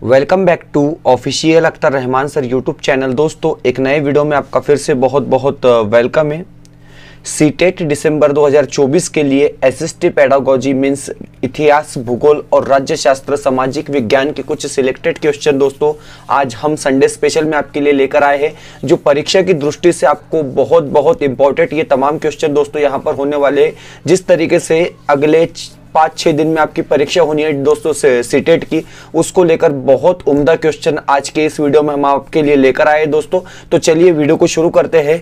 Welcome back to official Akhtar Rahman sir YouTube channel. दोस्तों एक नए वीडियो में आपका फिर से बहुत बहुत वेलकम है। सीटेट दिसंबर 2024 के लिए एसएसटी पेडागोजी मीन्स इतिहास, भूगोल और राज्य शास्त्र, सामाजिक विज्ञान के कुछ सिलेक्टेड क्वेश्चन दोस्तों आज हम संडे स्पेशल में आपके लिए लेकर आए हैं, जो परीक्षा की दृष्टि से आपको बहुत बहुत इंपॉर्टेंट ये तमाम क्वेश्चन दोस्तों यहाँ पर होने वाले हैं। जिस तरीके से अगले 5-6 दिन में आपकी परीक्षा होनी है दोस्तों से सीटेट की, उसको लेकर बहुत उम्दा क्वेश्चन आज के इस वीडियो में हम आपके लिए लेकर आए दोस्तों। तो चलिए वीडियो को शुरू करते हैं।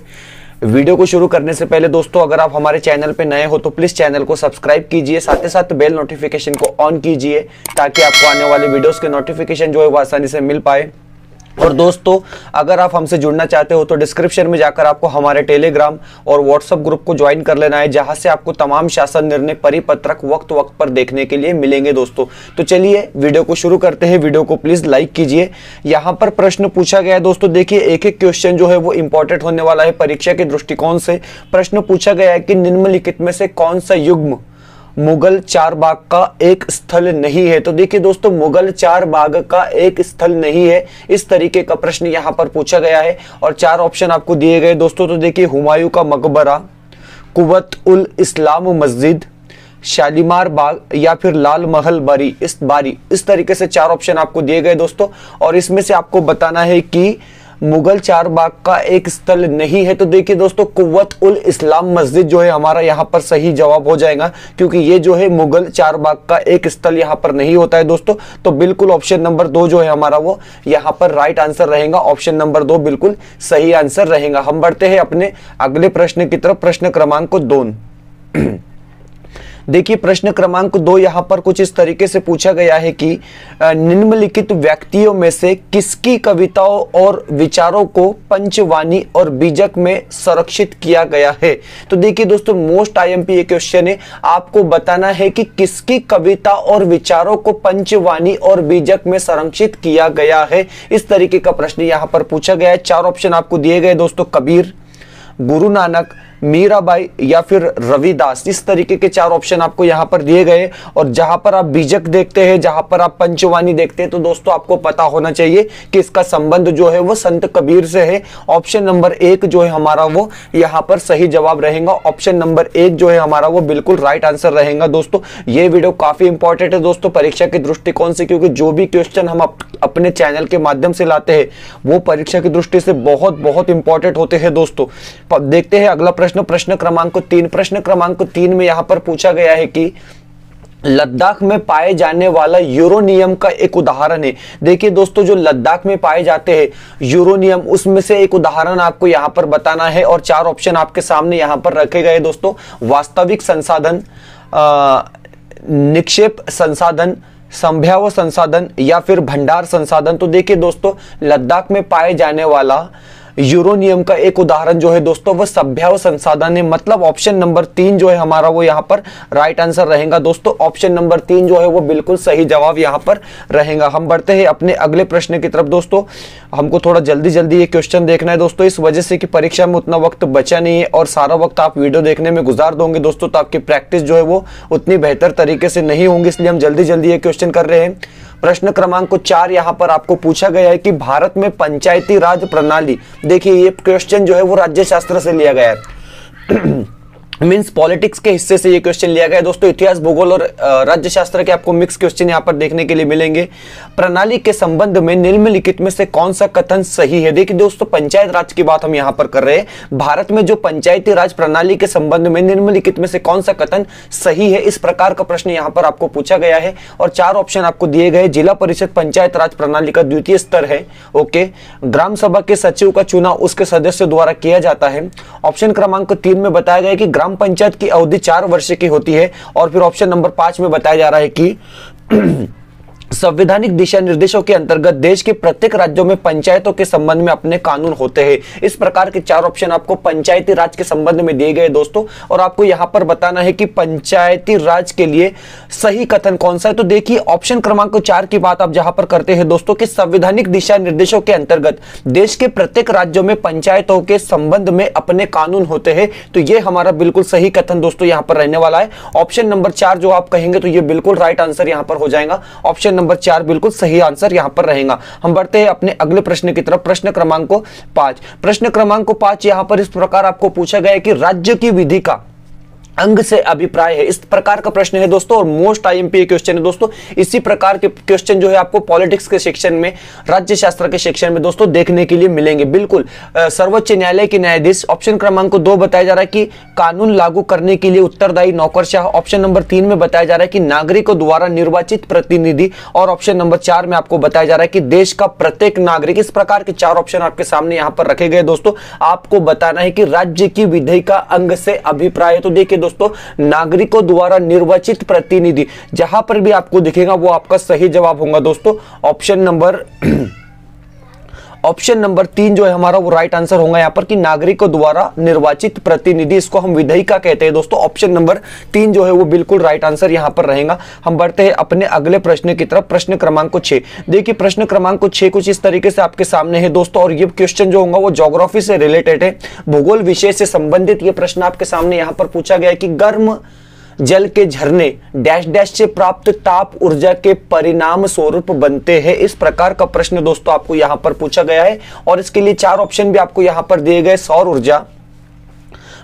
वीडियो को शुरू करने से पहले दोस्तों अगर आप हमारे चैनल पे नए हो तो प्लीज चैनल को सब्सक्राइब कीजिए, साथ ही साथ बेल नोटिफिकेशन को ऑन कीजिए ताकि आपको आने वाले वीडियोस के नोटिफिकेशन जो है वो आसानी से मिल पाए। और दोस्तों अगर आप हमसे जुड़ना चाहते हो तो डिस्क्रिप्शन में जाकर आपको हमारे टेलीग्राम और व्हाट्सएप ग्रुप को ज्वाइन कर लेना है, जहां से आपको तमाम शासन निर्णय परिपत्रक वक्त वक्त पर देखने के लिए मिलेंगे दोस्तों। तो चलिए वीडियो को शुरू करते हैं। वीडियो को प्लीज लाइक कीजिए। यहाँ पर प्रश्न पूछा गया है दोस्तों, देखिए एक एक क्वेश्चन जो है वो इंपॉर्टेंट होने वाला है परीक्षा के दृष्टिकोण से। प्रश्न पूछा गया है कि निम्नलिखित में से कौन सा युग्म मुगल चार बाग का एक स्थल नहीं है। तो देखिए दोस्तों मुगल चार बाग का एक स्थल नहीं है, इस तरीके का प्रश्न यहाँ पर पूछा गया है और 4 ऑप्शन आपको दिए गए दोस्तों। तो देखिए हुमायूं का मकबरा, कुवत उल इस्लाम मस्जिद, शालीमार बाग या फिर लाल महल बारी। इस तरीके से 4 ऑप्शन आपको दिए गए दोस्तों और इसमें से आपको बताना है कि मुगल चार बाग का एक स्थल नहीं है। तो देखिए दोस्तों कुव्वत उल इस्लाम मस्जिद जो है हमारा यहाँ पर सही जवाब हो जाएगा, क्योंकि ये जो है मुगल चार बाग का एक स्थल यहाँ पर नहीं होता है दोस्तों। तो बिल्कुल ऑप्शन नंबर 2 जो है हमारा वो यहाँ पर राइट आंसर रहेगा। ऑप्शन नंबर 2 बिल्कुल सही आंसर रहेगा। हम बढ़ते हैं अपने अगले प्रश्न की तरफ, प्रश्न क्रमांक 2। देखिए प्रश्न क्रमांक 2 यहाँ पर कुछ इस तरीके से पूछा गया है कि निम्नलिखित व्यक्तियों में से किसकी कविताओं और विचारों को पंचवाणी और बीजक में संरक्षित किया गया है। तो देखिए दोस्तों मोस्ट आईएमपी ये क्वेश्चन है, आपको बताना है कि किसकी कविता और विचारों को पंचवाणी और बीजक में संरक्षित किया गया है। इस तरीके का प्रश्न यहाँ पर पूछा गया है। 4 ऑप्शन आपको दिए गए दोस्तों, कबीर, गुरु नानक, मीराबाई या फिर रविदास। इस तरीके के 4 ऑप्शन आपको यहाँ पर दिए गए और जहां पर आप बीजक देखते हैं, जहां पर आप पंचवाणी देखते हैं, तो दोस्तों आपको पता होना चाहिए कि इसका संबंध जो है वो संत कबीर से है। ऑप्शन नंबर 1 जो है हमारा वो यहाँ पर सही जवाब रहेगा। ऑप्शन नंबर 1 जो है हमारा वो बिल्कुल राइट आंसर रहेगा दोस्तों। ये वीडियो काफी इंपॉर्टेंट है दोस्तों परीक्षा के दृष्टिकोण से, क्योंकि जो भी क्वेश्चन हम अपने चैनल के माध्यम से लाते हैं वो परीक्षा की दृष्टि से बहुत बहुत इंपॉर्टेंट होते हैं दोस्तों। देखते हैं अगला प्रश्न क्रमांक 3। प्रश्न क्रमांक 3 में यहां पर पूछा गया है कि लद्दाख में पाए जाने वाला यूरोनियम का एक उदाहरण है। देखिए दोस्तों जो लद्दाख में पाए जाते हैं यूरोनियम, उसमें से एक उदाहरण आपको यहां पर बताना है और 4 ऑप्शन आपके सामने यहां पर रखे गए दोस्तों। वास्तविक संसाधन, निक्षेप संसाधन, संभाव्य संसाधन या फिर भंडार संसाधन। तो देखिए दोस्तों लद्दाख में पाए जाने वाला यूरोनियम का एक उदाहरण जो है दोस्तों वह संभाव्य संसाधन है। मतलब ऑप्शन नंबर 3 जो है हमारा वो यहाँ पर राइट आंसर रहेगा दोस्तों। ऑप्शन नंबर 3 जो है वो बिल्कुल सही जवाब यहाँ पर रहेगा। हम बढ़ते हैं अपने अगले प्रश्न की तरफ दोस्तों। हमको थोड़ा जल्दी जल्दी ये क्वेश्चन देखना है दोस्तों, इस वजह से कि परीक्षा में उतना वक्त बचा नहीं है और सारा वक्त आप वीडियो देखने में गुजार दोगे दोस्तों, तो आपकी प्रैक्टिस जो है वो उतनी बेहतर तरीके से नहीं होंगी, इसलिए हम जल्दी जल्दी ये क्वेश्चन कर रहे हैं। प्रश्न क्रमांक 4 यहाँ पर आपको पूछा गया है कि भारत में पंचायती राज प्रणाली, देखिए ये क्वेश्चन जो है वो राज्य शास्त्र से लिया गया है मीन्स पॉलिटिक्स के हिस्से से ये क्वेश्चन लिया गया है दोस्तों। इतिहास, भूगोल और राज्य शास्त्र के आपको मिक्स क्वेश्चन यहाँ पर देखने के लिए मिलेंगे। प्रणाली के संबंध में निम्नलिखित में से कौन सा कथन सही है। देखिए दोस्तों पंचायत राज की बात हम यहाँ पर कर रहे हैं। भारत में जो पंचायती राज प्रणाली के संबंध में निम्नलिखित में से कौन सा कथन सही है, इस प्रकार का प्रश्न यहाँ पर आपको पूछा गया है और 4 ऑप्शन आपको दिए गए। जिला परिषद पंचायत राज प्रणाली का द्वितीय स्तर है, ओके। ग्राम सभा के सचिव का चुनाव उसके सदस्य द्वारा किया जाता है। ऑप्शन क्रमांक 3 में बताया गया कि ग्राम पंचायत की अवधि 4 वर्ष की होती है और फिर ऑप्शन नंबर 5 में बताया जा रहा है कि संवैधानिक दिशा निर्देशों के अंतर्गत देश के प्रत्येक राज्यों में पंचायतों के संबंध में अपने कानून होते हैं। इस प्रकार के 4 ऑप्शन आपको पंचायती राज के संबंध में दिए गए दोस्तों और आपको यहां पर बताना है कि पंचायती राज के लिए सही कथन कौन सा है। तो देखिए ऑप्शन क्रमांक 4 की बात आप जहां पर करते हैं दोस्तों कि संवैधानिक दिशा निर्देशों के अंतर्गत देश के प्रत्येक राज्यों में पंचायतों के संबंध में अपने कानून होते हैं, तो ये हमारा बिल्कुल सही कथन दोस्तों यहां पर रहने वाला है। ऑप्शन नंबर 4 जो आप कहेंगे तो ये बिल्कुल राइट आंसर यहां पर हो जाएगा। ऑप्शन नंबर 4 बिल्कुल सही आंसर यहां पर रहेगा। हम बढ़ते हैं अपने अगले प्रश्न की तरफ, प्रश्न क्रमांक 5। प्रश्न क्रमांक 5 यहां पर इस प्रकार आपको पूछा गया है कि राज्य की विधि का अंग से अभिप्राय है। इस प्रकार का प्रश्न है दोस्तों और मोस्ट आईएमपी क्वेश्चन है दोस्तों। इसी प्रकार के क्वेश्चन जो है आपको पॉलिटिक्स के सेक्शन में, राज्य शास्त्र के सेक्शन में दोस्तों देखने के लिए मिलेंगे। बिल्कुल सर्वोच्च न्यायालय के न्यायाधीश, ऑप्शन क्रमांक 2 बताया जा रहा है कि कानून लागू करने के लिए उत्तरदायी नौकरशाह, ऑप्शन नंबर 3 में बताया जा रहा है कि नागरिकों द्वारा निर्वाचित प्रतिनिधि, और ऑप्शन नंबर 4 में आपको बताया जा रहा है कि देश का प्रत्येक नागरिक। इस प्रकार के 4 ऑप्शन आपके सामने यहां पर रखे गए दोस्तों। आपको बताना है कि राज्य की विधि का अंग से अभिप्राय। तो देखिए दोस्तों, नागरिकों द्वारा निर्वाचित प्रतिनिधि जहां पर भी आपको दिखेगा वो आपका सही जवाब होगा दोस्तों। ऑप्शन नंबर 3 जो है हमारा वो राइट आंसर होगा यहां पर कि नागरिकों द्वारा निर्वाचित प्रतिनिधि, इसको हम विधेयिका कहते हैं दोस्तों। ऑप्शन नंबर 3 जो है वो बिल्कुल राइट आंसर यहां पर रहेगा। हम बढ़ते हैं अपने अगले प्रश्न की तरफ, प्रश्न क्रमांक 6। देखिए प्रश्न क्रमांक 6 कुछ इस तरीके से आपके सामने है दोस्तों, और ये क्वेश्चन जो होगा वो ज्योग्राफी से रिलेटेड है, भूगोल विषय से संबंधित ये प्रश्न आपके सामने यहां पर पूछा गया है कि गर्म जल के झरने डैश डैश से प्राप्त ताप ऊर्जा के परिणाम स्वरूप बनते हैं। इस प्रकार का प्रश्न दोस्तों आपको यहां पर पूछा गया है, और इसके लिए 4 ऑप्शन भी आपको यहां पर दिए गए, सौर ऊर्जा,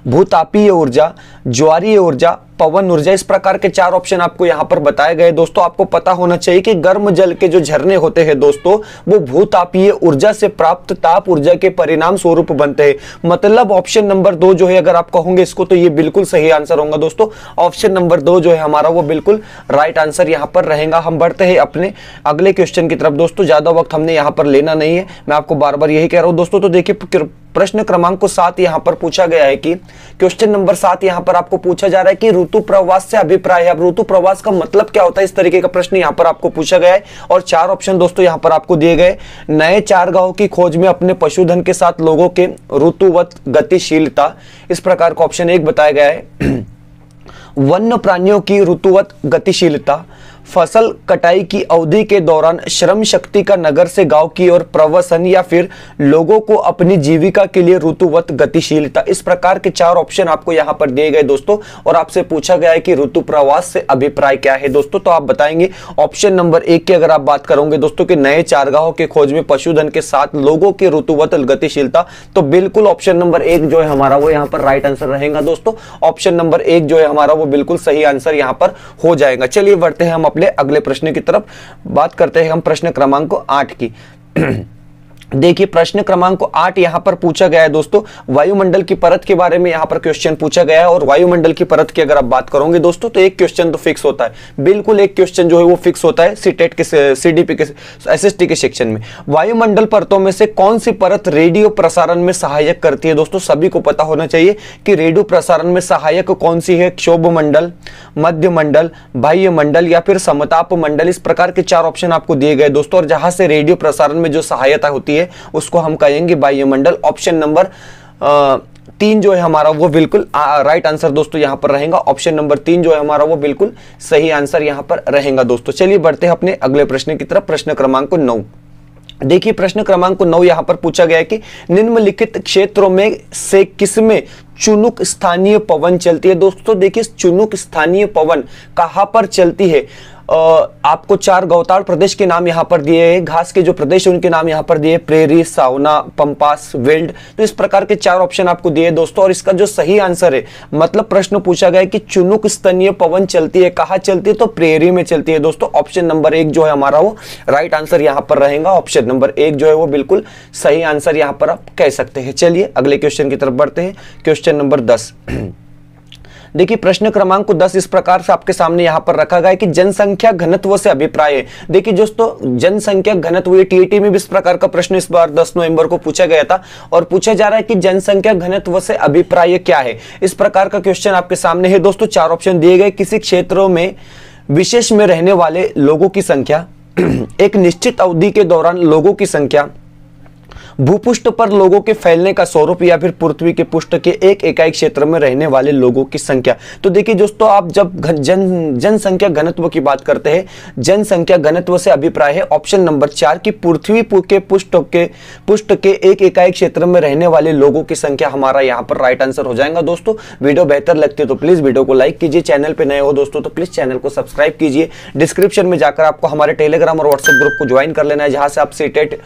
भूतापीय ऊर्जा, ज्वारीय ऊर्जा, पवन ऊर्जा। इस प्रकार के 4 ऑप्शन आपको यहां पर बताए गए दोस्तों। आपको पता होना चाहिए कि गर्म जल के जो झरने होते हैं दोस्तों वो भूतापीय ऊर्जा से प्राप्त ताप ऊर्जा के परिणाम स्वरूप बनते हैं। मतलब ऑप्शन नंबर 2 जो है अगर आप कहोगे इसको तो ये बिल्कुल सही आंसर होगा दोस्तों। ऑप्शन नंबर 2 जो है हमारा वो बिल्कुल राइट आंसर यहां पर रहेगा। हम बढ़ते हैं अपने अगले क्वेश्चन की तरफ दोस्तों। ज्यादा वक्त हमने यहां पर लेना नहीं है, मैं आपको बार बार यही कह रहा हूं दोस्तों। तो देखिए प्रश्न क्रमांक 7 यहां पर पूछा गया है कि क्वेश्चन नंबर 7 यहां पर आपको पूछा जा रहा है कि ऋतु प्रवास से अभिप्राय है। अब ऋतु प्रवास का मतलब क्या होता है, इस तरीके का प्रश्न यहां पर आपको पूछा गया है, और 4 ऑप्शन दोस्तों यहां पर आपको दिए गए। नए चारागाहों की खोज में अपने पशुधन के साथ लोगों के ऋतुवत गतिशीलता, इस प्रकार का ऑप्शन 1 बताया गया है। वन्य प्राणियों की ऋतुवत गतिशीलता, फसल कटाई की अवधि के दौरान श्रम शक्ति का नगर से गांव की ओर प्रवसन, या फिर लोगों को अपनी जीविका के लिए ऋतुवत गतिशीलता। इस प्रकार के 4 ऑप्शन आपको यहां पर दिए गए दोस्तों, और आपसे पूछा गया है कि ऋतु प्रवास से अभिप्राय क्या है दोस्तों। तो आप बताएंगे ऑप्शन नंबर 1 की अगर आप बात करोगे दोस्तों कि नए चारागाहों के खोज में पशुधन के साथ लोगों की ऋतुवत गतिशीलता, तो बिल्कुल ऑप्शन नंबर 1 जो है हमारा वो यहां पर राइट आंसर रहेगा दोस्तों। ऑप्शन नंबर 1 जो है हमारा वो बिल्कुल सही आंसर यहां पर हो जाएगा। चलिए बढ़ते हैं हम अगले प्रश्न की तरफ, बात करते हैं हम प्रश्न क्रमांक 8 की। देखिए प्रश्न क्रमांक 8 यहां पर पूछा गया है दोस्तों, वायुमंडल की परत के बारे में यहां पर क्वेश्चन पूछा गया है। और वायुमंडल की परत की अगर आप बात करोगे दोस्तों तो एक क्वेश्चन तो फिक्स होता है, बिल्कुल एक क्वेश्चन जो है वो फिक्स होता है सीटेट के, सीडीपी के, एसएसटी के सेक्शन में। वायुमंडल परतों में से कौन सी परत रेडियो प्रसारण में सहायक करती है दोस्तों। सभी को पता होना चाहिए कि रेडियो प्रसारण में सहायक कौन सी है, क्षोभ मंडल, मध्य मंडल, बाह्य मंडल, या फिर समताप मंडल। इस प्रकार के 4 ऑप्शन आपको दिए गए दोस्तों, और जहां से रेडियो प्रसारण में जो सहायता होती है उसको हम कहेंगे वायुमंडल। ऑप्शन नंबर 3 जो है हमारा वो बिल्कुल राइट आंसर दोस्तों यहां पर रहेगा। ऑप्शन नंबर 3 जो है हमारा वो बिल्कुल सही आंसर यहां पर रहेगा दोस्तों। चलिए बढ़ते हैं अपने अगले प्रश्न की तरफ, प्रश्न क्रमांक 9। देखिए प्रश्न क्रमांक 9 यहां पर पूछा गया है कि निम्नलिखित क्षेत्रों में से किसमें चुनुक स्थानीय पवन चलती है दोस्तों। देखिए चुनुक स्थानीय पवन कहां पर चलती है। आपको 4 गौताड़ प्रदेश के नाम यहां पर दिए हैं, घास के जो प्रदेश है उनके नाम यहां पर दिए, प्रेरी, सावना, पंपास, वेल्ड। तो इस प्रकार के 4 ऑप्शन आपको दिए दोस्तों, और इसका जो सही आंसर है, मतलब प्रश्न पूछा गया है कि चुनुक स्तनीय पवन चलती है, कहां चलती है, तो प्रेरी में चलती है दोस्तों। ऑप्शन नंबर 1 जो है हमारा वो राइट आंसर यहां पर रहेगा। ऑप्शन नंबर 1 जो है वो बिल्कुल सही आंसर यहां पर आप कह सकते हैं। चलिए अगले क्वेश्चन की तरफ बढ़ते हैं, क्वेश्चन नंबर 10। देखिए प्रश्न क्रमांक 10 इस प्रकार से आपके सामने यहां पर रखा गया है कि जनसंख्या घनत्व से अभिप्राय है। देखिए दोस्तों जनसंख्या घनत्व, ये टीईटी में भी इस प्रकार का प्रश्न इस बार 10 नवंबर को पूछा गया था, और पूछा जा रहा है कि जनसंख्या घनत्व से अभिप्राय क्या है। इस प्रकार का क्वेश्चन आपके सामने है दोस्तों। 4 ऑप्शन दिए गए, किसी क्षेत्रों में विशेष में रहने वाले लोगों की संख्या, एक निश्चित अवधि के दौरान लोगों की संख्या, भूपृष्ठ पर लोगों के फैलने का स्वरूप या फिर पृथ्वी के पृष्ठ के एक इकाई क्षेत्र में रहने वाले लोगों की संख्या। तो देखिए दोस्तों, आप जब जनसंख्या घनत्व की बात करते हैं, जनसंख्या घनत्व से अभिप्राय है ऑप्शन नंबर 4 की पृथ्वी के पृष्ठ के एक इकाई क्षेत्र में रहने वाले लोगों की संख्या हमारा यहाँ पर राइट आंसर हो जाएगा। दोस्तों वीडियो बेहतर लगती है तो प्लीज वीडियो को लाइक कीजिए, चैनल पे नए हो दोस्तों तो प्लीज चैनल को सब्सक्राइब कीजिए। डिस्क्रिप्शन में जाकर आपको हमारे टेलीग्राम और व्हाट्सएप ग्रुप को ज्वाइन कर लेना है, जहां से आप सीटेट,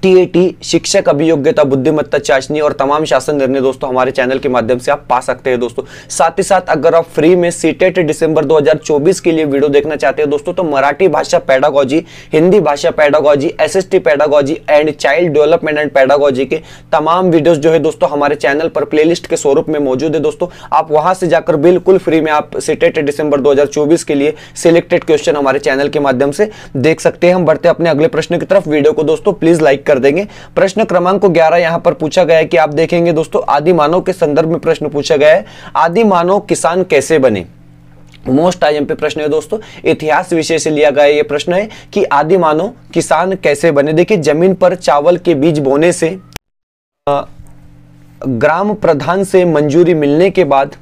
टीएटी, शिक्षक अभियोग्यता, बुद्धिमत्ता चाशनी और तमाम शासन निर्णय दोस्तों हमारे चैनल के माध्यम से आप पा सकते हैं। दोस्तों साथ ही साथ अगर आप फ्री में सीटेट दिसंबर 2024 के लिए वीडियो देखना चाहते हैं दोस्तों, तो मराठी भाषा पेडागोजी, हिंदी भाषा pedagogy, SST pedagogy and child development and pedagogy के तमाम वीडियोस जो है दोस्तों हमारे चैनल पर प्लेलिस्ट के स्वरूप में मौजूद है। दोस्तों आप वहां से जाकर बिल्कुल फ्री में आप सीटेट दिसंबर 2024 के लिए सिलेक्टेड क्वेश्चन हमारे चैनल के माध्यम से देख सकते हैं। हम बढ़ते अपने अगले प्रश्न की तरफ। वीडियो को दोस्तों प्लीज लाइक कर देंगे। प्रश्न क्रमांक 11 यहां पर पूछा गया है कि आप देखेंगे दोस्तों, आदि मानव के संदर्भ में प्रश्न पूछा गया है, आदि मानव किसान कैसे बने। मोस्ट आईएमपी प्रश्न है दोस्तों, इतिहास विषय से लिया गया ये प्रश्न है कि आदि मानव किसान कैसे बने। देखिए, जमीन पर चावल के बीज बोने से, ग्राम प्रधान से मंजूरी मिलने के बाद,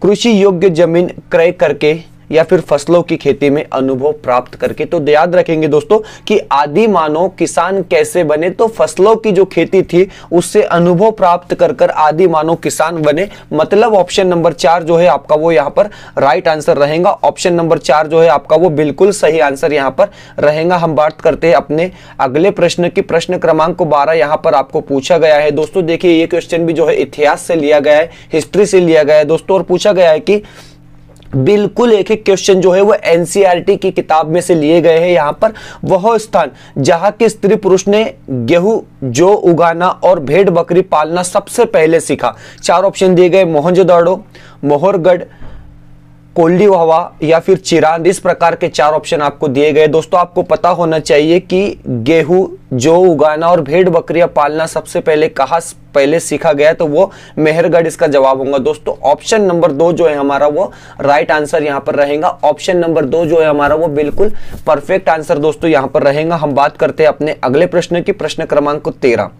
कृषि योग्य जमीन क्रय करके या फिर फसलों की खेती में अनुभव प्राप्त करके। तो याद रखेंगे दोस्तों कि आदि मानव किसान कैसे बने, तो फसलों की जो खेती थी उससे अनुभव प्राप्त कर कर आदि मानव किसान बने। मतलब ऑप्शन नंबर 4 जो है आपका वो यहाँ पर राइट आंसर रहेगा। ऑप्शन नंबर 4 जो है आपका वो बिल्कुल सही आंसर यहाँ पर रहेगा। हम बात करते हैं अपने अगले प्रश्न की। प्रश्न क्रमांक 12 यहाँ पर आपको पूछा गया है दोस्तों। देखिए, ये क्वेश्चन भी जो है इतिहास से लिया गया है, हिस्ट्री से लिया गया है दोस्तों, और पूछा गया है कि बिल्कुल एक एक क्वेश्चन जो है वो एनसीईआरटी की किताब में से लिए गए हैं। यहां पर वह स्थान जहां के स्त्री पुरुष ने गेहूं, जौ उगाना और भेड़ बकरी पालना सबसे पहले सीखा। 4 ऑप्शन दिए गए, मोहनजोदड़ो, मोहरगढ़, कोल्डिवावा या फिर चिरांद। इस प्रकार के 4 ऑप्शन आपको दिए गए। दोस्तों आपको पता होना चाहिए कि गेहूं, जौ उगाना और भेड़ बकरियां पालना सबसे पहले कहां पहले सीखा गया, तो वो मेहरगढ़ इसका जवाब होगा। दोस्तों ऑप्शन नंबर 2 जो है हमारा वो राइट आंसर यहां पर रहेगा। ऑप्शन नंबर 2 जो है हमारा वो बिल्कुल परफेक्ट आंसर दोस्तों यहां पर रहेगा। हम बात करते हैं अपने अगले प्रश्न की। प्रश्न क्रमांक 13।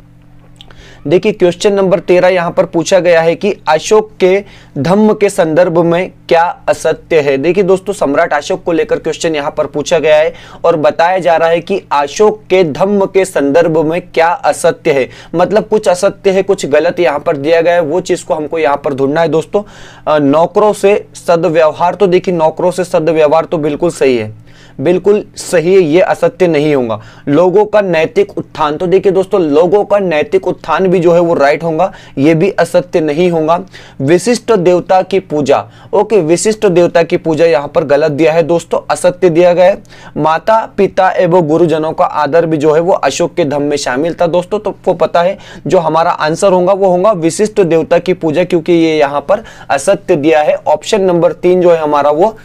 देखिए, क्वेश्चन नंबर 13 यहां पर पूछा गया है कि अशोक के धम्म के संदर्भ में क्या असत्य है। देखिए दोस्तों, सम्राट अशोक को लेकर क्वेश्चन यहां पर पूछा गया है और बताया जा रहा है कि अशोक के धम्म के संदर्भ में क्या असत्य है। मतलब कुछ असत्य है, कुछ गलत यहां पर दिया गया है, वो चीज को हमको यहां पर ढूंढना है दोस्तों। नौकरों से सद्व्यवहार, तो देखिए नौकरों से सद्व्यवहार तो बिल्कुल सही है, बिल्कुल सही है, ये असत्य नहीं होगा। लोगों का नैतिक उत्थान, तो देखिए दोस्तों लोगों का नैतिक उत्थान भी जो है वो राइट होगा, ये भी असत्य नहीं होगा। विशिष्ट देवता की पूजा, ओके, विशिष्ट देवता की पूजा यहाँ पर गलत दिया है दोस्तों, असत्य दिया गया है। माता पिता एवं गुरुजनों का आदर भी जो है वो अशोक के धम्म में शामिल था दोस्तों। तो आपको पता है जो हमारा आंसर होगा वो होगा विशिष्ट देवता की पूजा, क्योंकि ये यहाँ पर असत्य दिया है। ऑप्शन नंबर 3 जो है हमारा वो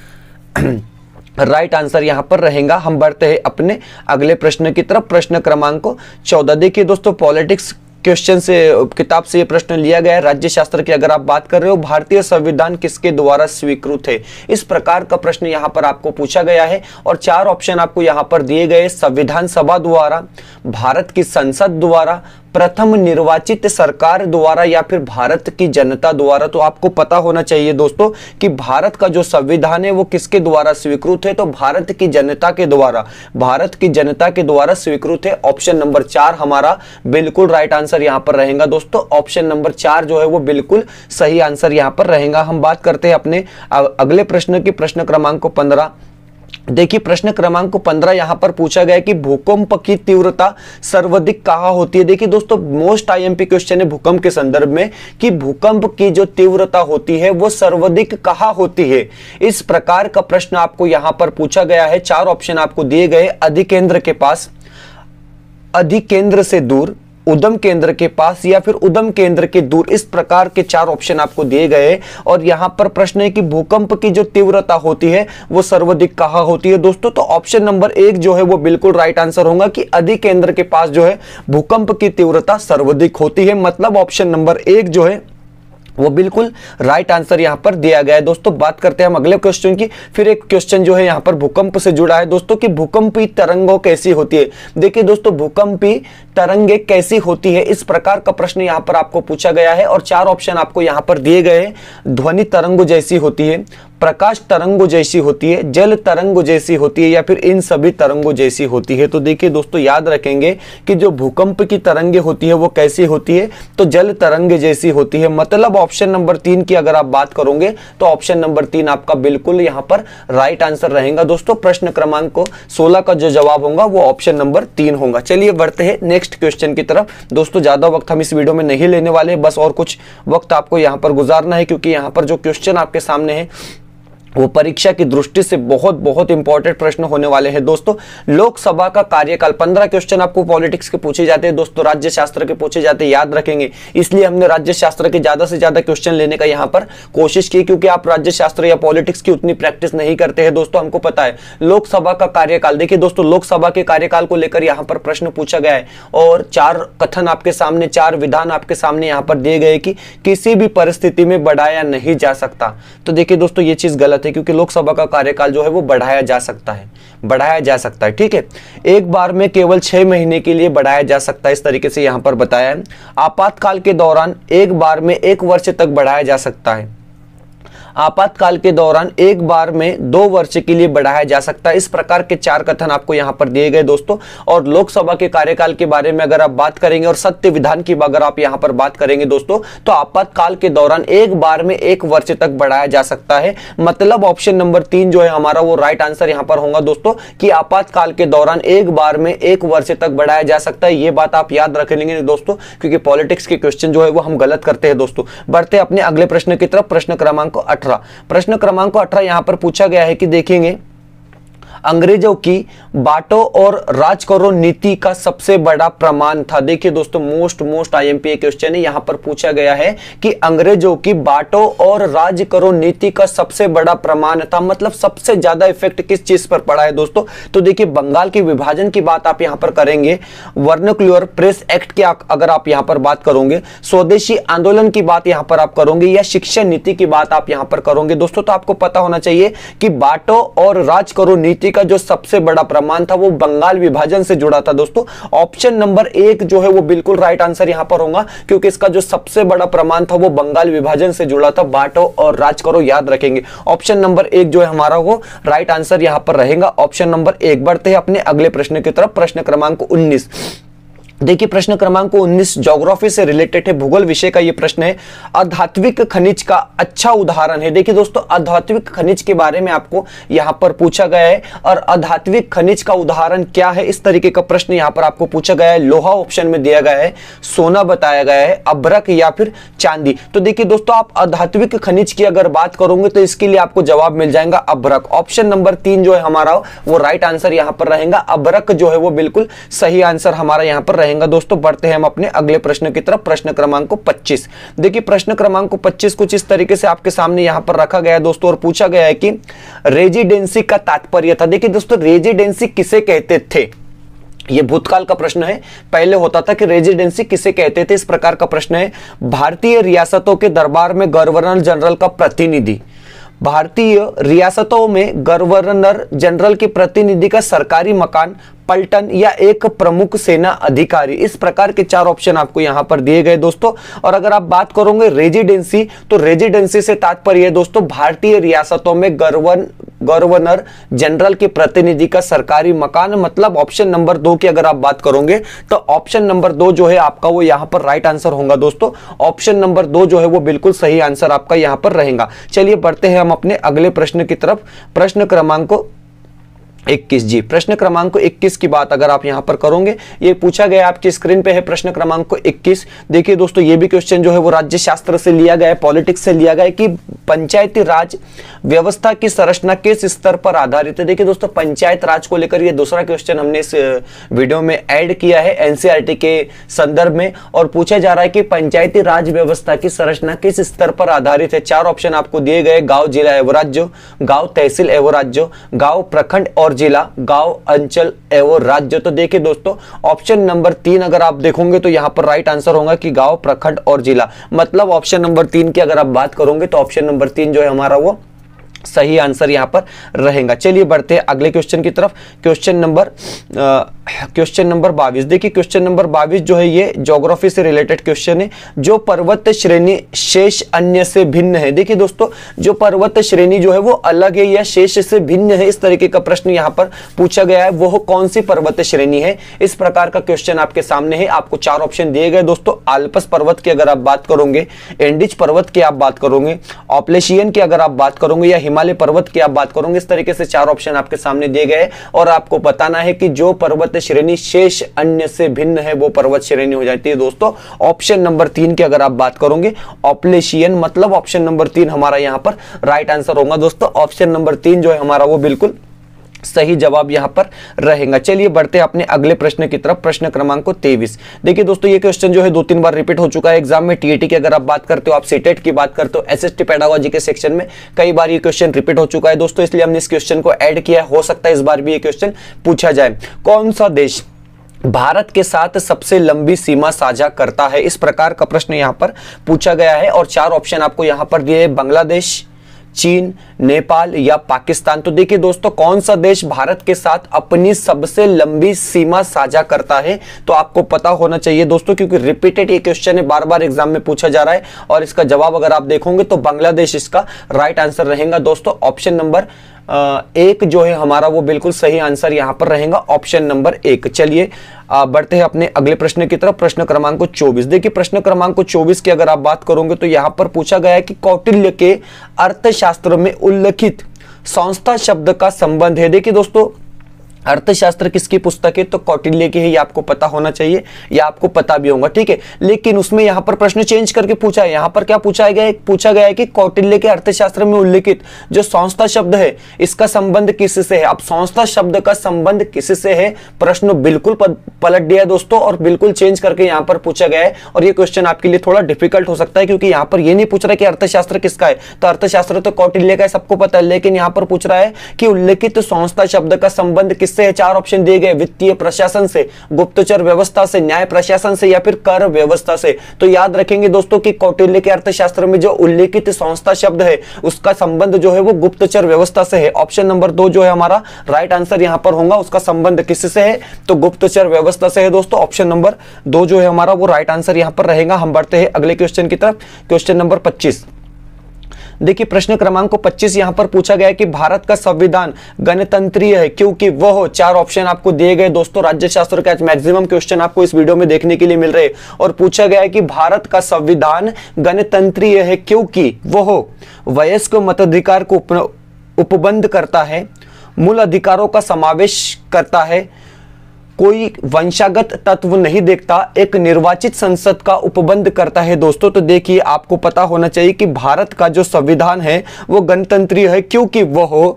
राइट आंसर यहां पर रहेगा। हम बढ़ते हैं अपने अगले प्रश्न की तरफ। प्रश्न क्रमांक 14। देखिए दोस्तों, पॉलिटिक्स क्वेश्चन से किताब से ये प्रश्न लिया गया है। राज्य शास्त्र की अगर आप बात कर रहे हो, भारतीय संविधान किसके द्वारा स्वीकृत है, इस प्रकार का प्रश्न यहां पर आपको पूछा गया है और 4 ऑप्शन आपको यहां पर दिए गए। संविधान सभा द्वारा, भारत की संसद द्वारा, प्रथम निर्वाचित सरकार द्वारा या फिर भारत की जनता द्वारा। तो आपको पता होना चाहिए दोस्तों कि भारत का जो संविधान है वो किसके द्वारा स्वीकृत है, तो भारत की जनता के द्वारा, भारत की जनता के द्वारा स्वीकृत है। ऑप्शन नंबर 4 हमारा बिल्कुल राइट आंसर यहां पर रहेगा दोस्तों। ऑप्शन नंबर 4 जो है वो बिल्कुल सही आंसर यहां पर रहेगा। हम बात करते हैं अपने अगले प्रश्न की। प्रश्न क्रमांक 15। देखिए, प्रश्न क्रमांक 15 यहां पर पूछा गया कि भूकंप की तीव्रता सर्वाधिक कहां होती है। देखिए दोस्तों, मोस्ट आईएमपी क्वेश्चन है भूकंप के संदर्भ में कि भूकंप की जो तीव्रता होती है वो सर्वाधिक कहां होती है। इस प्रकार का प्रश्न आपको यहां पर पूछा गया है। 4 ऑप्शन आपको दिए गए। अधिकेंद्र के पास, अधिकेंद्र से दूर, उद्गम केंद्र के पास या फिर उद्गम केंद्र के दूर। इस प्रकार के 4 ऑप्शन आपको दिए गए और यहां पर प्रश्न है कि भूकंप की जो तीव्रता होती है वो सर्वाधिक कहां होती है दोस्तों। तो ऑप्शन नंबर 1 जो है वो बिल्कुल राइट आंसर होगा कि अधिकेंद्र के पास जो है भूकंप की तीव्रता सर्वाधिक होती है। मतलब ऑप्शन नंबर 1 जो है वो बिल्कुल राइट आंसर यहां पर दिया गया है। दोस्तों बात करते हैं हम अगले क्वेश्चन की। फिर एक क्वेश्चन जो है यहां पर भूकंप से जुड़ा है दोस्तों, कि भूकंपी तरंगों कैसी होती है। देखिए दोस्तों, भूकंपी तरंगे कैसी होती है, इस प्रकार का प्रश्न यहां पर आपको पूछा गया है और 4 ऑप्शन आपको यहां पर दिए गए हैं। ध्वनि तरंगों जैसी होती है, प्रकाश तरंगों जैसी होती है, जल तरंगों जैसी होती है, या फिर इन सभी तरंगों जैसी होती है। तो देखिए दोस्तों, याद रखेंगे कि जो भूकंप की तरंगे होती है वो कैसी होती है, तो जल तरंगे जैसी होती है। मतलब ऑप्शन नंबर 3 की अगर आप बात करोगे तो ऑप्शन नंबर 3 आपका बिल्कुल यहां पर राइट आंसर रहेगा दोस्तों। प्रश्न क्रमांक 16 का जो जवाब होगा वो ऑप्शन नंबर 3 होगा। चलिए बढ़ते हैं नेक्स्ट क्वेश्चन की तरफ। दोस्तों ज्यादा वक्त हम इस वीडियो में नहीं लेने वाले, बस और कुछ वक्त आपको यहां पर गुजारना है, क्योंकि यहां पर जो क्वेश्चन आपके सामने है वो परीक्षा की दृष्टि से बहुत बहुत इंपॉर्टेंट प्रश्न होने वाले हैं दोस्तों। लोकसभा का कार्यकाल, 15 क्वेश्चन आपको पॉलिटिक्स के पूछे जाते हैं दोस्तों, राज्य शास्त्र के पूछे जाते हैं, याद रखेंगे। इसलिए हमने राज्य शास्त्र के ज्यादा से ज्यादा क्वेश्चन लेने का यहाँ पर कोशिश की, क्योंकि आप राज्य शास्त्र या पॉलिटिक्स की उतनी प्रैक्टिस नहीं करते हैं दोस्तों, हमको पता है। लोकसभा का कार्यकाल, देखिए दोस्तों, लोकसभा के कार्यकाल को लेकर यहाँ पर प्रश्न पूछा गया है और 4 कथन आपके सामने, 4 विधान आपके सामने यहाँ पर दिए गए कि किसी भी परिस्थिति में बढ़ाया नहीं जा सकता। तो देखिए दोस्तों, ये चीज गलत है, क्योंकि लोकसभा का कार्यकाल जो है वो बढ़ाया जा सकता है, बढ़ाया जा सकता है, ठीक है। एक बार में केवल 6 महीने के लिए बढ़ाया जा सकता है, इस तरीके से यहां पर बताया है। आपातकाल के दौरान एक बार में 1 वर्ष तक बढ़ाया जा सकता है। आपातकाल के दौरान एक बार में 2 वर्ष के लिए बढ़ाया जा सकता है। इस प्रकार के 4 कथन आपको यहां पर दिए गए दोस्तों। और लोकसभा के कार्यकाल के बारे में अगर आप बात करेंगे और सत्य विधान की अगर आप यहां पर बात करेंगे दोस्तों, तो आपातकाल के दौरान एक बार में 1 वर्ष तक बढ़ाया जा सकता है। मतलब ऑप्शन नंबर 3 जो है हमारा वो राइट आंसर यहां पर होगा दोस्तों, कि आपातकाल के दौरान एक बार में 1 वर्ष तक बढ़ाया जा सकता है। ये बात आप याद रख लेंगे दोस्तों, क्योंकि पॉलिटिक्स के क्वेश्चन जो है वो हम गलत करते हैं दोस्तों। बढ़ते अपने अगले प्रश्न की तरफ, प्रश्न क्रमांक 18। प्रश्न क्रमांक 18 यहां पर पूछा गया है कि देखेंगे, अंग्रेजों की बांटो और राज करो नीति का सबसे बड़ा प्रमाण था। देखिए दोस्तों, मोस्ट आईएमपी क्वेश्चन है, यहां पर पूछा गया है कि अंग्रेजों की बांटो और राज करो नीति का सबसे बड़ा प्रमाण था, मतलब सबसे ज्यादा इफेक्ट किस चीज पर पड़ा है दोस्तों। तो देखिए, बंगाल के विभाजन की बात आप यहां पर करेंगे, वर्नाक्युलर प्रेस एक्ट की अगर आप यहां पर बात करोगे, स्वदेशी आंदोलन की बात यहां पर आप करोगे, या शिक्षा नीति की बात आप यहां पर करोगे दोस्तों, तो आपको पता होना चाहिए कि बांटो और राज करो नीति का जो सबसे बड़ा प्रमाण था वो बंगाल विभाजन से जुड़ा था दोस्तों। ऑप्शन नंबर 1 जो है वो बिल्कुल राइट आंसर यहां पर होगा, क्योंकि इसका जो सबसे बड़ा प्रमाण था वो बंगाल विभाजन से जुड़ा था। बांटो और राज करो, याद रखेंगे। ऑप्शन नंबर 1 जो है हमारा वो राइट आंसर यहां पर रहेगा, ऑप्शन नंबर 1। बढ़ते हैं अपने अगले प्रश्न की तरफ, प्रश्न क्रमांक 19। देखिए, प्रश्न क्रमांक 19 ज्योग्राफी से रिलेटेड है, भूगोल विषय का ये प्रश्न है। अधात्विक खनिज का अच्छा उदाहरण है। देखिए दोस्तों, अधात्विक खनिज के बारे में आपको यहां पर पूछा गया है, और अधात्विक खनिज का उदाहरण क्या है, इस तरीके का प्रश्न यहां पर आपको पूछा गया है। लोहा ऑप्शन में दिया गया है, सोना बताया गया है, अभ्रक या फिर चांदी। तो देखिए दोस्तों, आप अधात्विक खनिज की अगर बात करोगे तो इसके लिए आपको जवाब मिल जाएगा अभ्रक। ऑप्शन नंबर 3 जो है हमारा वो राइट आंसर यहां पर रहेगा। अभ्रक जो है वो बिल्कुल सही आंसर हमारा यहां पर रहेगा दोस्तों। बढ़ते हैं हम अपने अगले प्रश्न की तरफ, प्रश्न क्रमांक 25। देखिए, प्रश्न क्रमांक 25 कुछ इस तरीके से आपके सामने यहां पर रखा गया है दोस्तों, और पूछा गया है कि रेजिडेंसी का तात्पर्य था। देखिए दोस्तों, रेजिडेंसी किसे कहते थे, ये भूतकाल का प्रश्न है। पहले होता था कि रेजिडेंसी किसे कहते थे, इस प्रकार का प्रश्न है। भारतीय रियासतों के दरबार में गवर्नर जनरल का प्रतिनिधि, भारतीय रियासतों में गवर्नर जनरल के प्रतिनिधि का सरकारी मकान, पलटन या एक प्रमुख सेना अधिकारी। इस प्रकार के 4 ऑप्शन आपको यहां पर दिए गए दोस्तों। और अगर आप बात करोगे रेजिडेंसी, तो रेजिडेंसी से तात्पर्य है दोस्तों भारतीय रियासतों में गवर्नर जनरल के प्रतिनिधि का सरकारी मकान। मतलब ऑप्शन नंबर 2 की अगर आप बात करोगे तो ऑप्शन नंबर 2 जो है आपका वो यहां पर राइट आंसर होगा दोस्तों। ऑप्शन नंबर 2 जो है वो बिल्कुल सही आंसर आपका यहां पर रहेगा। चलिए बढ़ते हैं हम अपने अगले प्रश्न की तरफ, प्रश्न क्रमांक 21 जी। प्रश्न क्रमांक 21 की बात अगर आप यहां पर करोगे, ये पूछा गया आपकी स्क्रीन पे है प्रश्न क्रमांक 21। देखिए दोस्तों, ये भी क्वेश्चन जो है वो राज्य शास्त्र से लिया गया है, पॉलिटिक्स से लिया गया है, कि पंचायती राज व्यवस्था की संरचना किस स्तर पर आधारित है। देखिए दोस्तों, पंचायत राज को लेकर ये दूसरा क्वेश्चन हमने इस वीडियो में ऐड किया है एनसीईआरटी के संदर्भ में, और पूछा जा रहा है कि पंचायती राज व्यवस्था की संरचना किस स्तर पर आधारित है। 4 ऑप्शन आपको दिए गए, गांव जिला एवं राज्य, गांव तहसील एवं राज्य, गांव प्रखंड और और जिला, गांव, अंचल एवं राज्य। तो देखिए दोस्तों ऑप्शन नंबर 3 अगर आप देखोगे तो यहाँ पर राइट आंसर होगा कि गांव, प्रखंड और जिला। मतलब ऑप्शन नंबर 3 की अगर आप बात करोगे तो ऑप्शन नंबर 3 जो है हमारा वो सही आंसर यहां पर रहेगा। चलिए बढ़ते हैं अगले क्वेश्चन की तरफ। Question number 22। देखिए क्वेश्चन नंबर 22 जो है ये ज्योग्राफी से रिलेटेड क्वेश्चन है। जो पर्वत श्रेणी शेष अन्य से भिन्न है। देखिए दोस्तों जो पर्वत श्रेणी जो है वो अलग है या शेष से भिन्न है, इस तरीके का प्रश्न यहां पर पूछा गया है। वो कौन सी पर्वत श्रेणी है, इस प्रकार का क्वेश्चन आपके सामने है। आपको 4 ऑप्शन दिए गए दोस्तों। आल्प्स पर्वत की अगर आप बात करोगे, एंडीज पर्वत की आप बात करोगे, ऑप्लेशियन की अगर आप बात करोगे या हिमालय पर्वत की आप बात करोगे। इस तरीके से 4 ऑप्शन आपके सामने दिए गए और आपको बताना है कि जो पर्वत श्रेणी शेष अन्य से भिन्न है वो पर्वत श्रेणी हो जाती है दोस्तों ऑप्शन नंबर 3 की अगर आप बात करोगे ऑप्लेशियन। मतलब ऑप्शन नंबर 3 हमारा यहां पर राइट आंसर होगा दोस्तों। ऑप्शन नंबर 3 जो है हमारा वो बिल्कुल सही जवाब यहां पर रहेगा। चलिए बढ़ते हैं अपने अगले प्रश्न की तरफ। प्रश्न क्रमांक 23। देखिए दोस्तों ये क्वेश्चन जो है 2-3 बार रिपीट हो चुका है एग्जाम में। टीईटी की अगर आप बात करते हो, आप सीटेट की बात करते हो, एसएसटी पेडागोजी के सेक्शन में कई बार ये क्वेश्चन रिपीट हो चुका है दोस्तों, इसलिए हमने इस क्वेश्चन को ऐड किया। हो सकता है इस बार भी ये क्वेश्चन पूछा जाए। कौन सा देश भारत के साथ सबसे लंबी सीमा साझा करता है, इस प्रकार का प्रश्न यहां पर पूछा गया है। और 4 ऑप्शन आपको यहां पर दिए, बांग्लादेश, चीन, नेपाल या पाकिस्तान। तो देखिए दोस्तों कौन सा देश भारत के साथ अपनी सबसे लंबी सीमा साझा करता है, तो आपको पता होना चाहिए दोस्तों, क्योंकि रिपीटेड ये क्वेश्चन है, बार बार एग्जाम में पूछा जा रहा है। और इसका जवाब अगर आप देखोगे तो बांग्लादेश इसका राइट आंसर रहेगा दोस्तों। ऑप्शन नंबर 1 जो है हमारा वो बिल्कुल सही आंसर यहां पर रहेगा, ऑप्शन नंबर 1। चलिए बढ़ते हैं अपने अगले प्रश्न की तरफ। प्रश्न क्रमांक 24। देखिए प्रश्न क्रमांक 24 की अगर आप बात करोगे तो यहां पर पूछा गया है कि कौटिल्य के अर्थशास्त्र में उल्लेखित संस्था शब्द का संबंध है। देखिए दोस्तों अर्थशास्त्र किसकी पुस्तक है, तो कौटिल्य की है, ये आपको पता होना चाहिए, या आपको पता भी होगा, ठीक है। लेकिन उसमें यहां पर प्रश्न चेंज करके पूछा है। यहां पर क्या पूछा गया है कि कौटिल्य के अर्थशास्त्र में उल्लेखित जो संस्था शब्द है इसका संबंध किससे है। अब संस्था शब्द का संबंध किससे है, प्रश्न बिल्कुल पलट दिया है दोस्तों और बिल्कुल चेंज करके यहां पर पूछा गया है। और ये क्वेश्चन आपके लिए थोड़ा डिफिकल्ट हो सकता है, क्योंकि यहां पर ये नहीं पूछ रहा कि अर्थशास्त्र किसका है, तो अर्थशास्त्र तो कौटिल्य का है, सबको पता है। लेकिन यहां पर पूछ रहा है कि उल्लेखित संस्था शब्द का संबंध किससे है। 4 ऑप्शन दिए गए, वित्तीय प्रशासन से, गुप्तचर व्यवस्था से, न्याय प्रशासन से या फिर कर व्यवस्था से। तो याद रखेंगे दोस्तों कि कौटिल्य के अर्थशास्त्र में जो उल्लेखित संस्था शब्द है उसका संबंध जो है वो गुप्तचर व्यवस्था से है। ऑप्शन नंबर 2 जो है हमारा राइट आंसर यहां पर होगा, उसका संबंध किससे है, तो गुप्तचर व्यवस्था से है दोस्तों। ऑप्शन नंबर 2 जो है हमारा वो राइट आंसर यहां पर रहेगा। हम बढ़ते हैं अगले क्वेश्चन की तरफ। Question number 25। देखिए प्रश्न क्रमांक 25 यहां पर पूछा गया है कि भारत का संविधान गणतंत्रीय है क्योंकि वह, 4 ऑप्शन आपको दिए गए दोस्तों। राज्यशास्त्र के आज मैक्सिमम क्वेश्चन आपको इस वीडियो में देखने के लिए मिल रहे हैं। और पूछा गया है कि भारत का संविधान गणतंत्रीय है क्योंकि वह वयस्क मताधिकार को उपबंध करता है, मूल अधिकारों का समावेश करता है, कोई वंशागत तत्व नहीं देखता, एक निर्वाचित संसद का उपबंध करता है दोस्तों। तो देखिए आपको पता होना चाहिए कि भारत का जो संविधान है वो गणतंत्रीय है क्योंकि वह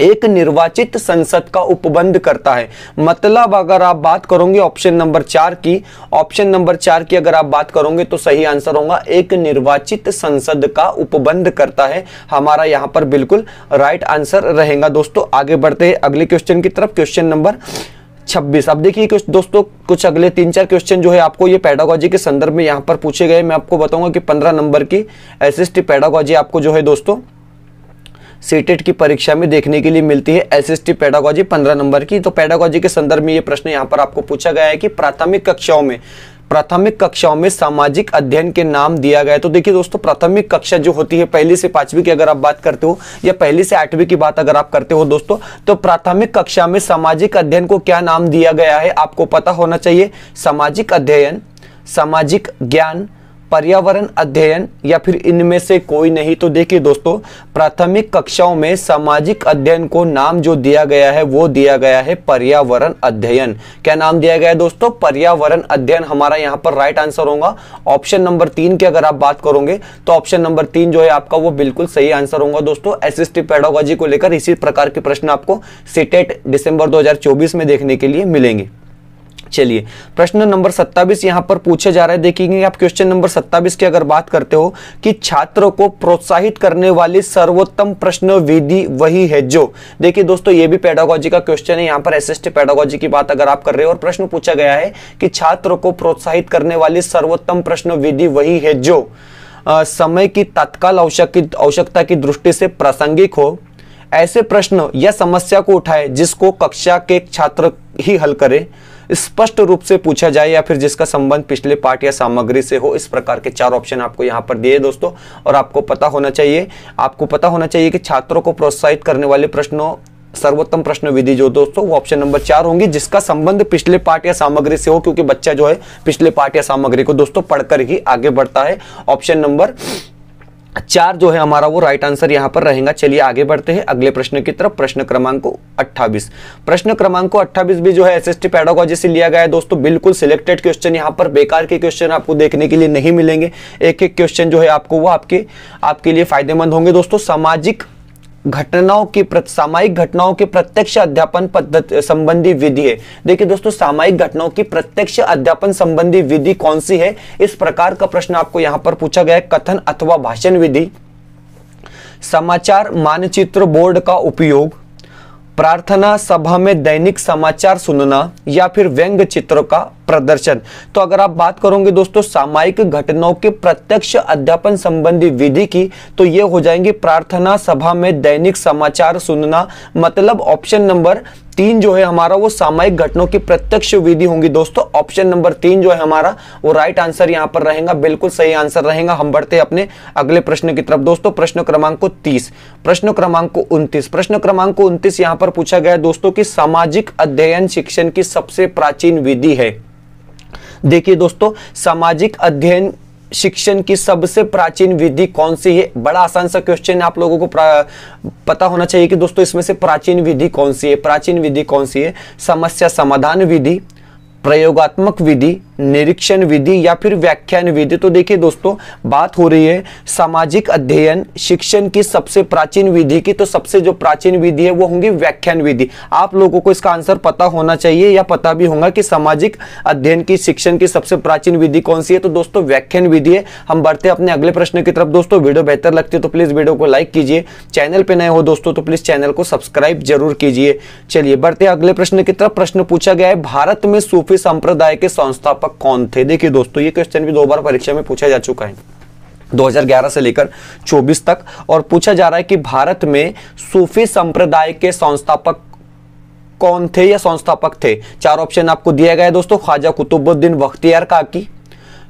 एक निर्वाचित संसद का उपबंध करता है। मतलब अगर आप बात करोगे ऑप्शन नंबर 4 की, ऑप्शन नंबर 4 की अगर आप बात करोगे तो सही आंसर होगा एक निर्वाचित संसद का उपबंध करता है, हमारा यहां पर बिल्कुल राइट आंसर रहेगा दोस्तों। आगे बढ़ते हैं अगले क्वेश्चन की तरफ। Question number 26। अब देखिए दोस्तों कुछ अगले 3-4 क्वेश्चन जो है आपको ये पेडागोजी के संदर्भ में यहां पर पूछे गए। मैं आपको बताऊंगा कि 15 नंबर की एसएसटी पेडागोजी आपको जो है दोस्तों सीटेट की परीक्षा में देखने के लिए मिलती है। एसएसटी पेडागोजी 15 नंबर की। तो पेडागोजी के संदर्भ में ये प्रश्न यहां पर आपको पूछा गया है कि प्राथमिक कक्षाओं में सामाजिक अध्ययन के नाम दिया गया है। तो देखिए दोस्तों प्राथमिक कक्षा जो होती है 1ली से 5वीं की अगर आप बात करते हो या 1ली से 8वीं की बात अगर आप करते हो दोस्तों, तो प्राथमिक कक्षा में सामाजिक अध्ययन को क्या नाम दिया गया है आपको पता होना चाहिए। सामाजिक अध्ययन, सामाजिक ज्ञान, पर्यावरण अध्ययन या फिर इनमें से कोई नहीं। तो देखिए दोस्तों प्राथमिक कक्षाओं में सामाजिक अध्ययन को नाम जो दिया गया है वो दिया गया है पर्यावरण अध्ययन। क्या नाम दिया गया है दोस्तों, पर्यावरण अध्ययन, हमारा यहां पर राइट आंसर होगा। ऑप्शन नंबर 3 की अगर आप बात करोगे तो ऑप्शन नंबर 3 जो है आपका वो बिल्कुल सही आंसर होगा दोस्तों। एसएसटी पेडागोजी को लेकर इसी प्रकार के प्रश्न आपको सीटेट दिसंबर 2024 में देखने के लिए मिलेंगे। चलिए प्रश्न नंबर 27 यहां पर पूछा जा रहा है। देखिए आप क्वेश्चन नंबर 27 की अगर बात करते हो कि छात्र को प्रोत्साहित करने वाली सर्वोत्तम प्रश्न विधि वही है जो, देखिए दोस्तों ये भी पेडागोजी का क्वेश्चन है। यहां पर एसएसटी पेडागोजी की बात अगर आप कर रहे हो और प्रश्न पूछा गया है कि छात्र को प्रोत्साहित करने वाली सर्वोत्तम प्रश्न विधि वही है जो समय की तत्काल आवश्यकता की दृष्टि से प्रासंगिक हो, ऐसे प्रश्न या समस्या को उठाए जिसको कक्षा के छात्र ही हल करे, स्पष्ट रूप से पूछा जाए या फिर जिसका संबंध पिछले पाठ या सामग्री से हो। इस प्रकार के 4 ऑप्शन आपको यहां पर दिए दोस्तों। और आपको पता होना चाहिए कि छात्रों को प्रोत्साहित करने वाले प्रश्नों सर्वोत्तम प्रश्न विधि जो दोस्तों वो ऑप्शन नंबर 4 होंगी, जिसका संबंध पिछले पाठ या सामग्री से हो, क्योंकि बच्चा जो है पिछले पाठ या सामग्री को दोस्तों पढ़कर ही आगे बढ़ता है। ऑप्शन नंबर 4 जो है हमारा वो राइट आंसर यहां पर रहेगा। चलिए आगे बढ़ते हैं अगले प्रश्न की तरफ। प्रश्न क्रमांक 28। प्रश्न क्रमांक 28 भी जो है एसएसटी पेडागोजी से लिया गया है दोस्तों। बिल्कुल सिलेक्टेड क्वेश्चन, यहां पर बेकार के क्वेश्चन आपको देखने के लिए नहीं मिलेंगे। एक एक क्वेश्चन जो है आपको वो आपके लिए फायदेमंद होंगे दोस्तों। सामायिक घटनाओं के प्रत्यक्ष अध्यापन पद्धति संबंधी विधि है। देखिए दोस्तों सामायिक घटनाओं की प्रत्यक्ष अध्यापन संबंधी विधि कौन सी है, इस प्रकार का प्रश्न आपको यहां पर पूछा गया है। कथन अथवा भाषण विधि, समाचार मानचित्र बोर्ड का उपयोग, प्रार्थना सभा में दैनिक समाचार सुनना या फिर व्यंग्य चित्रों का प्रदर्शन। तो अगर आप बात करोगे दोस्तों सामायिक घटनाओं के प्रत्यक्ष अध्यापन संबंधी विधि की, तो ये हो जाएंगी प्रार्थना सभा में दैनिक समाचार सुनना। मतलब ऑप्शन नंबर 3 जो है हमारा वो सामायिक घटनाओं की प्रत्यक्ष विधि होंगी दोस्तों। ऑप्शन नंबर 3 जो है हमारा वो राइट आंसर यहां पर रहेगा, बिल्कुल सही आंसर रहेगा। हम बढ़ते हैं अपने अगले प्रश्न की तरफ दोस्तों। प्रश्न क्रमांक 30, प्रश्न क्रमांक 29। प्रश्न क्रमांक 29 यहां पर पूछा गया है दोस्तों कि सामाजिक अध्ययन शिक्षण की सबसे प्राचीन विधि है। देखिए दोस्तों सामाजिक अध्ययन शिक्षण की सबसे प्राचीन विधि कौन सी है, बड़ा आसान सा क्वेश्चन है। आप लोगों को पता होना चाहिए कि दोस्तों इसमें से प्राचीन विधि कौन सी है। प्राचीन विधि कौन सी है? समस्या समाधान विधि, प्रयोगात्मक विधि, निरीक्षण विधि या फिर व्याख्यान विधि। तो देखिए दोस्तों बात हो रही है सामाजिक अध्ययन शिक्षण की सबसे प्राचीन विधि की, तो सबसे जो प्राचीन विधि है वो होंगी व्याख्यान विधि। आप लोगों को इसका आंसर पता होना चाहिए या पता भी होगा कि सामाजिक अध्ययन की शिक्षण की सबसे प्राचीन विधि कौन सी है, तो दोस्तों व्याख्यान विधि है। हम बढ़ते हैं अपने अगले प्रश्न की तरफ दोस्तों। वीडियो बेहतर लगती है तो प्लीज वीडियो को लाइक कीजिए, चैनल पे नए हो दोस्तों तो प्लीज चैनल को सब्सक्राइब जरूर कीजिए। चलिए बढ़ते हैं अगले प्रश्न की तरफ। प्रश्न पूछा गया है भारत में सूफी संप्रदाय के संस्थापक कौन थे। देखिए दोस्तों ये क्वेश्चन भी 2 बार परीक्षा में पूछा जा चुका है, 2011 से लेकर 24 तक, और पूछा जा रहा है कि भारत में सूफी संप्रदाय के संस्थापक कौन थे या संस्थापक थे। 4 ऑप्शन आपको दिया गया है दोस्तों। ख्वाजा कुतुबुद्दीन बख्तियार काकी,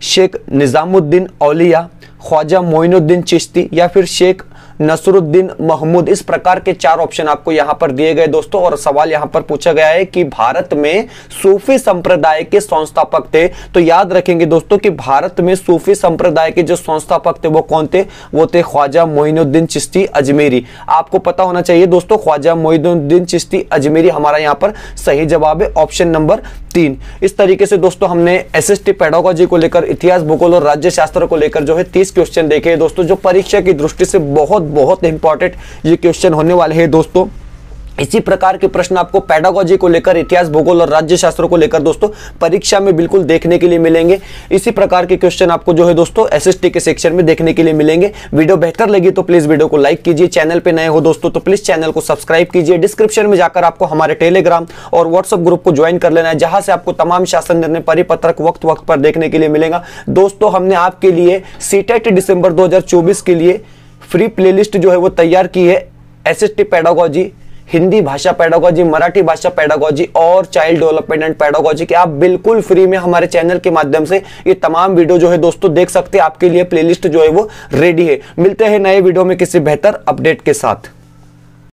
शेख निजामुद्दीन औलिया, ख्वाजा मोइनुद्दीन चिश्ती या फिर शेख नसरुद्दीन महमूद। इस प्रकार के 4 ऑप्शन आपको यहां पर दिए गए दोस्तों। और सवाल यहां पर पूछा गया है कि भारत में सूफी संप्रदाय के संस्थापक थे। तो याद रखेंगे दोस्तों कि भारत में सूफी संप्रदाय के जो संस्थापक थे वो कौन थे, वो थे ख्वाजा मोइनुद्दीन चिश्ती अजमेरी। आपको पता होना चाहिए दोस्तों ख्वाजा मोइनुद्दीन चिश्ती अजमेरी हमारा यहां पर सही जवाब है, ऑप्शन नंबर 3। इस तरीके से दोस्तों हमने एसएसटी पेडागोजी को लेकर, इतिहास भूगोल और राज्य शास्त्र को लेकर जो है 30 क्वेश्चन देखे हैं दोस्तों, जो परीक्षा की दृष्टि से बहुत इंपॉर्टेंट ये क्वेश्चन होने वाले हैं दोस्तों। इसी प्रकार के प्रश्न आपको पेडागोजी को लेकर, इतिहास भूगोल और राज्य शास्त्र को लेकर दोस्तों परीक्षा में बिल्कुल देखने के लिए मिलेंगे। इसी प्रकार के क्वेश्चन आपको जो है दोस्तों एसएसटी के सेक्शन में देखने के लिए मिलेंगे। वीडियो बेहतर लगी तो प्लीज वीडियो को लाइक कीजिए, चैनल पे नए हो दोस्तों तो प्लीज चैनल को सब्सक्राइब कीजिए। डिस्क्रिप्शन में जाकर आपको हमारे टेलीग्राम और व्हाट्सएप ग्रुप को ज्वाइन कर लेना है, जहां से आपको तमाम शासन निर्णय परिपत्रक वक्त वक्त पर देखने के लिए मिलेगा दोस्तों। हमने आपके लिए सीटेट दिसंबर 2024 के लिए फ्री प्लेलिस्ट जो है वो तैयार की है। एसएसटी पेडागोजी, हिंदी भाषा पेडागोजी, मराठी भाषा पेडागोजी और चाइल्ड डेवलपमेंट एंड पेडागोजी के आप बिल्कुल फ्री में हमारे चैनल के माध्यम से ये तमाम वीडियो जो है दोस्तों देख सकते हैं। आपके लिए प्लेलिस्ट जो है वो रेडी है। मिलते हैं नए वीडियो में किसी बेहतर अपडेट के साथ।